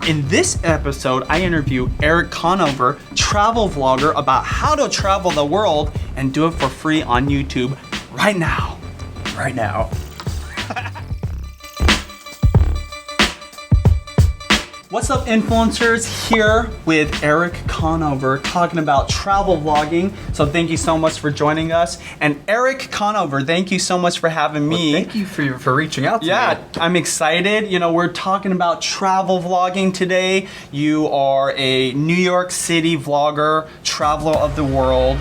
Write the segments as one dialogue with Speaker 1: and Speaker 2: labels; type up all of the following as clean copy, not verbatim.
Speaker 1: In this episode, I interview Erik Conover, travel vlogger, about how to travel the world and do it for free on YouTube right now.
Speaker 2: Right now.
Speaker 1: What's up, influencers? Here with Erik Conover talking about travel vlogging. So thank you so much for joining us. And Erik Conover, thank you so much for having me.
Speaker 2: Well, thank you for reaching out to me.
Speaker 1: Yeah, I'm excited. You know, we're talking about travel vlogging today. You are a New York City vlogger, traveler of the world.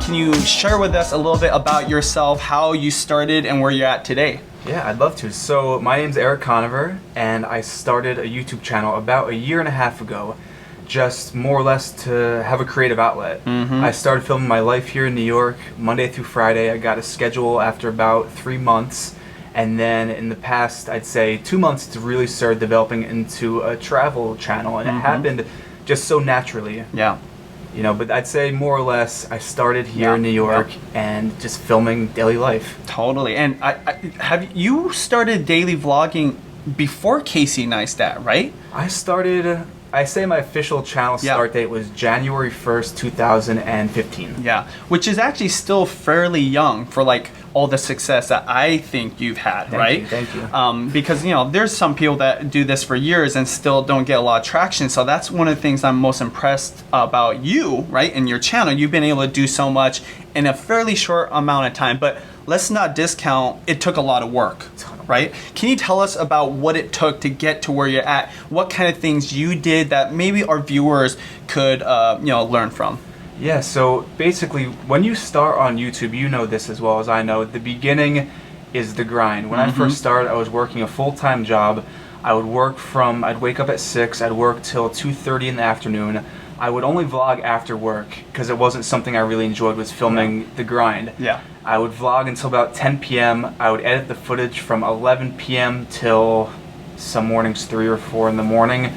Speaker 1: Can you share with us a little bit about yourself, how you started and where you're at today?
Speaker 2: Yeah, I'd love to. So my name's Erik Conover, and I started a YouTube channel about a year and a half ago, just more or less to have a creative outlet. I started filming my life here in New York, Monday through Friday. I got a schedule after about 3 months, and then in the past, I'd say 2 months, to really start developing into a travel channel, and it happened just so naturally.
Speaker 1: Yeah.
Speaker 2: You know, but I'd say more or less I started here in New York and just filming daily life.
Speaker 1: Totally. And have you started daily vlogging before Casey Neistat, right?
Speaker 2: I started, I say my official channel start date was January 1st, 2015.
Speaker 1: Yeah, which is actually still fairly young for like all the success that I think you've had, right?
Speaker 2: Thank you.
Speaker 1: Because, you know, there's some people that do this for years and still don't get a lot of traction. So that's one of the things I'm most impressed about you, right? And your channel, you've been able to do so much in a fairly short amount of time. But let's not discount, it took a lot of work, right? Can you tell us about what it took to get to where you're at? What kind of things you did that maybe our viewers could, you know, learn from?
Speaker 2: Yeah, so basically when you start on YouTube, you know this as well as I know, the beginning is the grind. When I first started, I was working a full-time job. I'd wake up at 6, I'd work till 2:30 in the afternoon. I would only vlog after work because it wasn't something I really enjoyed, was filming the grind.
Speaker 1: Yeah.
Speaker 2: I would vlog until about 10 p.m. I would edit the footage from 11 p.m. till some mornings 3 or 4 in the morning.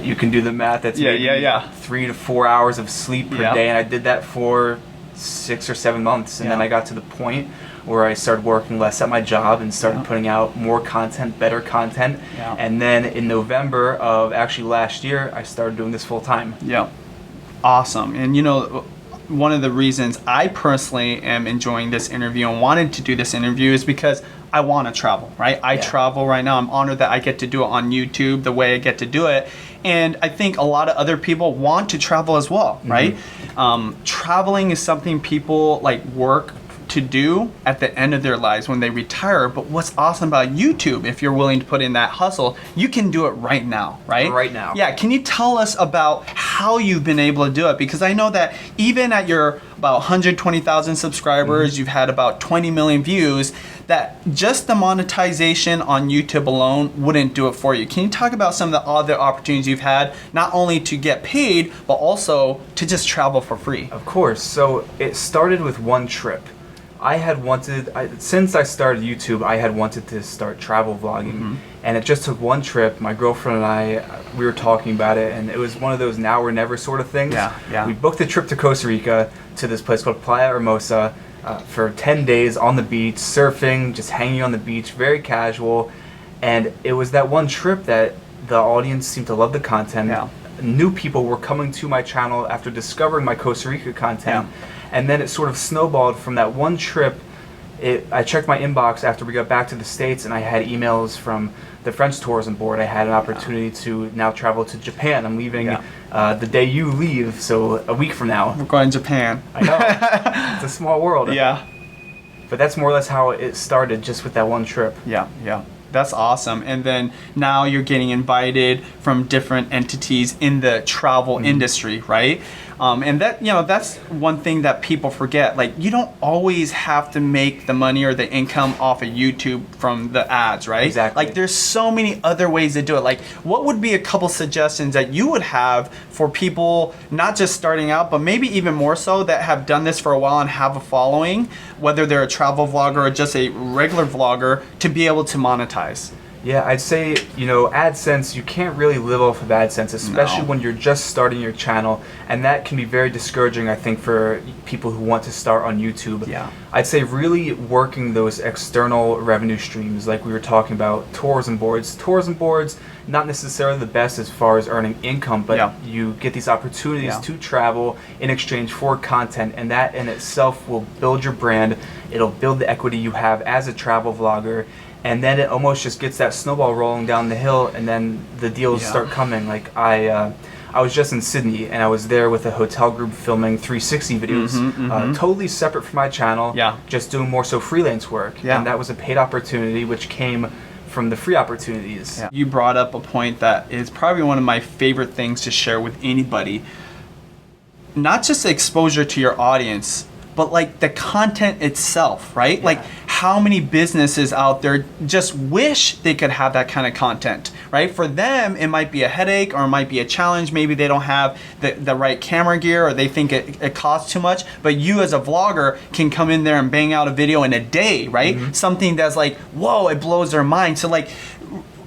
Speaker 2: You can do the math. That's 3 to 4 hours of sleep per day, and I did that for 6 or 7 months, and then I got to the point where I started working less at my job and started putting out more content, better content, and then in November of actually last year, I started doing this full time.
Speaker 1: Yeah, awesome. And you know, one of the reasons I personally am enjoying this interview and wanted to do this interview is because I want to travel, right? I travel right now. I'm honored that I get to do it on YouTube the way I get to do it. And I think a lot of other people want to travel as well, right? Traveling is something people like work to do at the end of their lives when they retire. But what's awesome about YouTube, if you're willing to put in that hustle, you can do it right now, right?
Speaker 2: Right now.
Speaker 1: Yeah, can you tell us about how you've been able to do it? Because I know that even at your about 120,000 subscribers, you've had about 20 million views, that just the monetization on YouTube alone wouldn't do it for you. Can you talk about some of the other opportunities you've had, not only to get paid, but also to just travel for free?
Speaker 2: Of course. So it started with one trip. Since I started YouTube, I had wanted to start travel vlogging, and it just took one trip. My girlfriend and I, we were talking about it, and it was one of those now or never sort of things. We booked a trip to Costa Rica to this place called Playa Hermosa for 10 days on the beach, surfing, just hanging on the beach, very casual, and it was that one trip that the audience seemed to love the content. New people were coming to my channel after discovering my Costa Rica content. And then it sort of snowballed from that one trip. I checked my inbox after we got back to the States, and I had emails from the French tourism board. I had an opportunity to now travel to Japan. I'm leaving the day you leave, so a week from now.
Speaker 1: We're going to Japan.
Speaker 2: I know. It's a small world.
Speaker 1: Yeah.
Speaker 2: But that's more or less how it started, just with that one trip.
Speaker 1: Yeah. That's awesome. And then now you're getting invited from different entities in the travel industry, right? And that, that's one thing that people forget. Like, you don't always have to make the money or the income off of YouTube from the ads, right?
Speaker 2: Exactly.
Speaker 1: Like, there's so many other ways to do it. Like, what would be a couple suggestions that you would have for people not just starting out, but maybe even more so, that have done this for a while and have a following, whether they're a travel vlogger or just a regular vlogger, to be able to monetize?
Speaker 2: Yeah, I'd say, AdSense, you can't really live off of AdSense, especially when you're just starting your channel, and that can be very discouraging, I think, for people who want to start on YouTube.
Speaker 1: Yeah.
Speaker 2: I'd say really working those external revenue streams, like we were talking about, tourism boards. Tourism boards, not necessarily the best as far as earning income, but you get these opportunities to travel in exchange for content, and that in itself will build your brand. It'll build the equity you have as a travel vlogger. And then it almost just gets that snowball rolling down the hill, and then the deals start coming. Like I was just in Sydney, and I was there with a hotel group filming 360 videos, totally separate from my channel, just doing more so freelance work. And that was a paid opportunity, which came from the free opportunities.
Speaker 1: You brought up a point that is probably one of my favorite things to share with anybody. Not just the exposure to your audience, but like the content itself, right? Like, how many businesses out there just wish they could have that kind of content, right? For them, it might be a headache, or it might be a challenge. Maybe they don't have the right camera gear, or they think it costs too much. But you as a vlogger can come in there and bang out a video in a day, right? Something that's like, whoa, it blows their mind. So like,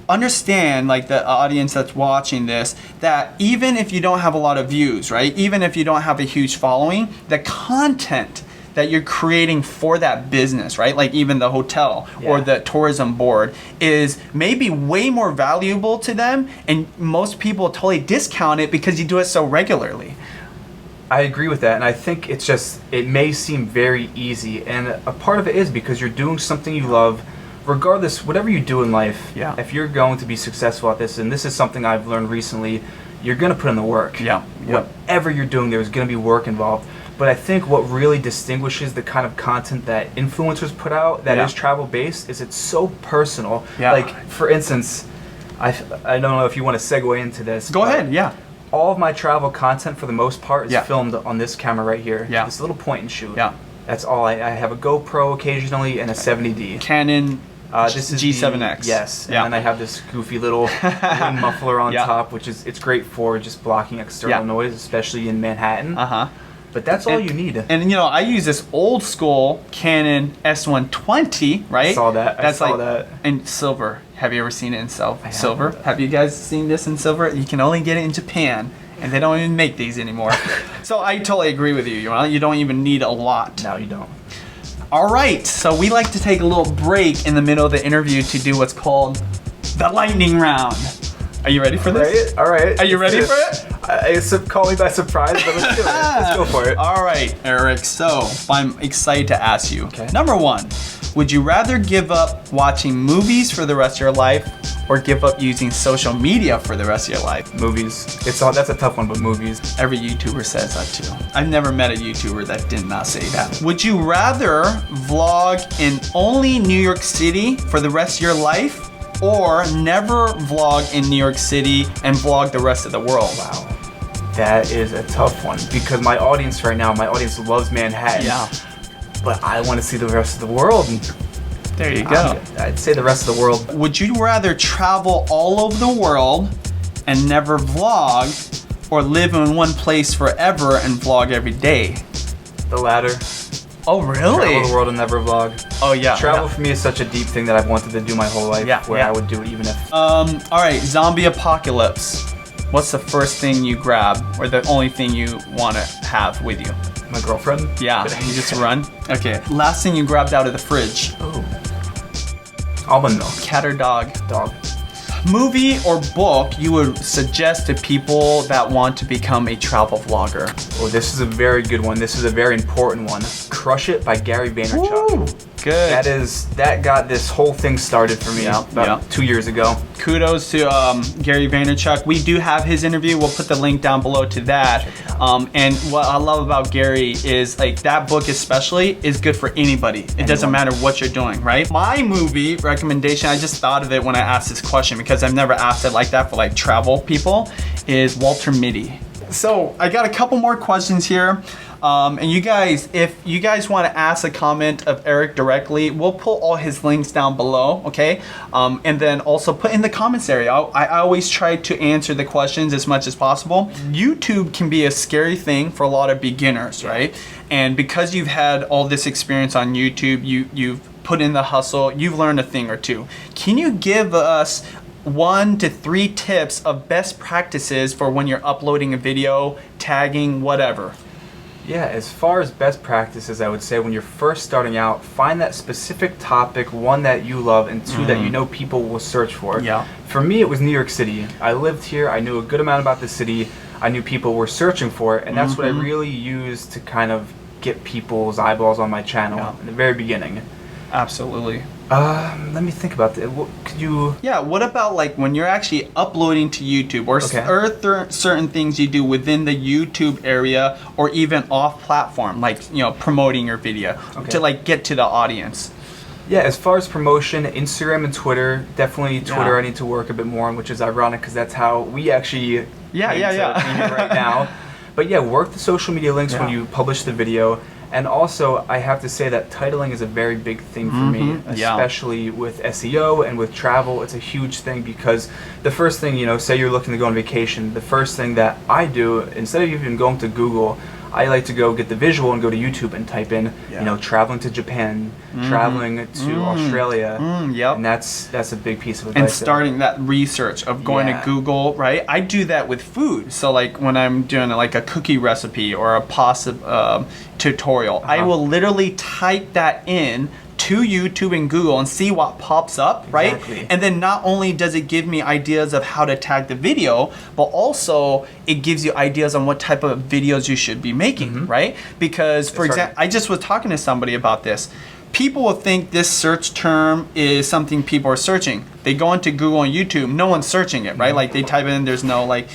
Speaker 1: understand, like the audience that's watching this, that even if you don't have a lot of views, right? Even if you don't have a huge following, the content that you're creating for that business, right? Like even the hotel or the tourism board is maybe way more valuable to them, and most people totally discount it because you do it so regularly.
Speaker 2: I agree with that, and I think it may seem very easy, and a part of it is because you're doing something you love. Regardless, whatever you do in life, if you're going to be successful at this, and this is something I've learned recently, you're going to put in the work. Whatever you're doing, there's going to be work involved. But I think what really distinguishes the kind of content that influencers put out that is travel-based is it's so personal. Like, for instance, I don't know if you want to segue into this.
Speaker 1: Go ahead,
Speaker 2: All of my travel content, for the most part, is filmed on this camera right here. This little point and shoot. That's all. I have a GoPro occasionally and a 70D.
Speaker 1: Canon.
Speaker 2: This is
Speaker 1: G7X.
Speaker 2: Yes, and then I have this goofy little wind muffler on top, which it's great for just blocking external noise, especially in Manhattan. But that's all you need.
Speaker 1: And I use this old school Canon S120, right?
Speaker 2: I saw that.
Speaker 1: That's in silver. Have you ever seen it in silver? Have you guys seen this in silver? You can only get it in Japan, and they don't even make these anymore. So I totally agree with you. You don't even need a lot.
Speaker 2: No, you don't.
Speaker 1: All right, so we like to take a little break in the middle of the interview to do what's called the lightning round. Are you ready for this?
Speaker 2: All right.
Speaker 1: Are you ready for it?
Speaker 2: It's call me by surprise, but let's do it. Let's go for it.
Speaker 1: All right, Eric. So I'm excited to ask you. Number one, would you rather give up watching movies for the rest of your life, or give up using social media for the rest of your life?
Speaker 2: Movies. That's a tough one, but movies.
Speaker 1: Every YouTuber says that too. I've never met a YouTuber that did not say that. Would you rather vlog in only New York City for the rest of your life, or never vlog in New York City and vlog the rest of the world?
Speaker 2: Wow. That is a tough one, because my audience right now, loves Manhattan. But I want to see the rest of the world.
Speaker 1: There you go.
Speaker 2: I'd say the rest of the world.
Speaker 1: Would you rather travel all over the world and never vlog, or live in one place forever and vlog every day?
Speaker 2: The latter.
Speaker 1: Oh, really?
Speaker 2: Travel the world and never vlog.
Speaker 1: Oh, yeah.
Speaker 2: Travel for me is such a deep thing that I've wanted to do my whole life, where I would do it even if...
Speaker 1: All right, zombie apocalypse. What's the first thing you grab, or the only thing you want to have with you?
Speaker 2: My girlfriend?
Speaker 1: Yeah, you just run? Okay. Last thing you grabbed out of the fridge?
Speaker 2: Oh. Almond milk.
Speaker 1: Cat or dog?
Speaker 2: Dog.
Speaker 1: Movie or book you would suggest to people that want to become a travel vlogger?
Speaker 2: Oh, this is a very good one. This is a very important one. Crush It by Gary Vaynerchuk.
Speaker 1: Ooh, good.
Speaker 2: That got this whole thing started for me about 2 years ago.
Speaker 1: Kudos to Gary Vaynerchuk. We do have his interview. We'll put the link down below to that. And what I love about Gary is, like, that book especially is good for anybody. It doesn't matter what you're doing, right? My movie recommendation, I just thought of it when I asked this question, because I've never asked it like that for like travel people, is Walter Mitty. So I got a couple more questions here. And you guys, if you guys want to ask a comment of Erik directly, we'll put all his links down below, okay? And then also put in the comments area. I always try to answer the questions as much as possible. YouTube can be a scary thing for a lot of beginners, right? And because you've had all this experience on YouTube, you've put in the hustle, you've learned a thing or two. Can you give us 1 to 3 tips of best practices for when you're uploading a video, tagging, whatever?
Speaker 2: Yeah, as far as best practices, I would say when you're first starting out, find that specific topic, one that you love, and 2 that you know people will search for.
Speaker 1: Yeah.
Speaker 2: For me, it was New York City. I lived here, I knew a good amount about the city, I knew people were searching for it, and that's what I really used to kind of get people's eyeballs on my channel in the very beginning.
Speaker 1: Absolutely.
Speaker 2: Let me think about that. Could you?
Speaker 1: Yeah. What about like when you're actually uploading to YouTube, or certain things you do within the YouTube area, or even off platform, like promoting your video to like get to the audience.
Speaker 2: Yeah, as far as promotion, Instagram and Twitter, definitely Twitter I need to work a bit more on, which is ironic because that's how we actually be here right now. But yeah, work the social media links when you publish the video. And also, I have to say that titling is a very big thing for me, especially with SEO and with travel. It's a huge thing because the first thing, say you're looking to go on vacation, the first thing that I do, instead of even going to Google, I like to go get the visual and go to YouTube and type in, traveling to Japan, traveling to Australia, and that's a big piece of advice.
Speaker 1: And starting that research of going to Google, right? I do that with food. So like when I'm doing like a cookie recipe or a pasta tutorial, I will literally type that in to YouTube and Google and see what pops up, right?
Speaker 2: Exactly.
Speaker 1: And then not only does it give me ideas of how to tag the video, but also it gives you ideas on what type of videos you should be making, right? Because for example, I just was talking to somebody about this. People will think this search term is something people are searching. They go into Google and YouTube, no one's searching it, right? Like they type in, there's no like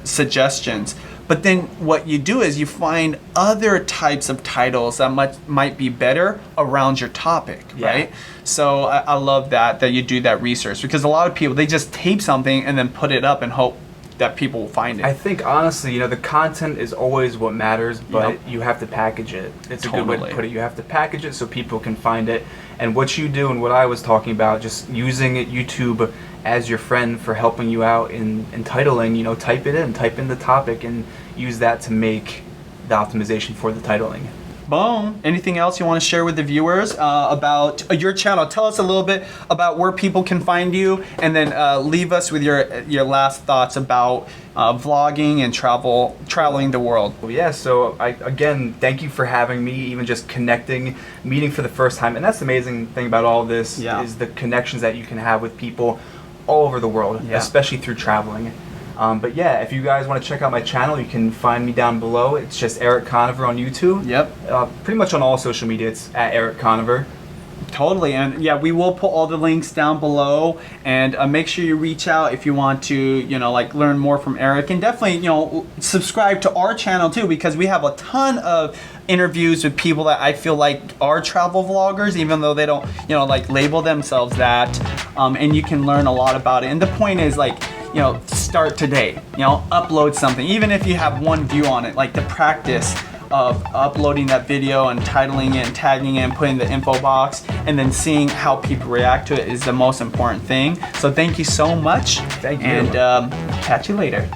Speaker 1: suggestions. But then what you do is you find other types of titles that might be better around your topic, right? So I love that you do that research, because a lot of people, they just tape something and then put it up and hope that people will find it.
Speaker 2: I think honestly, the content is always what matters, but you have to package it. It's a good way to put it. You have to package it so people can find it. And what you do and what I was talking about, just using YouTube as your friend for helping you out in titling, type it in, type in the topic and use that to make the optimization for the titling.
Speaker 1: Boom. Anything else you want to share with the viewers about your channel? Tell us a little bit about where people can find you, and then leave us with your last thoughts about vlogging and traveling the world.
Speaker 2: Well, yeah, so again, thank you for having me, even just connecting, meeting for the first time. And that's the amazing thing about all of this is the connections that you can have with people all over the world, especially through traveling. But yeah, if you guys want to check out my channel, you can find me down below. It's just Erik Conover on YouTube. Pretty much on all social media, it's at Erik Conover.
Speaker 1: Totally, and yeah, we will put all the links down below, and make sure you reach out if you want to, like learn more from Erik, and definitely, subscribe to our channel too, because we have a ton of interviews with people that I feel like are travel vloggers, even though they don't, like label themselves that, and you can learn a lot about it. And the point is like, start today, upload something, even if you have one view on it, like the practice of uploading that video and titling it and tagging it and putting the info box and then seeing how people react to it is the most important thing. So thank you so much.
Speaker 2: Thank you.
Speaker 1: And catch you later.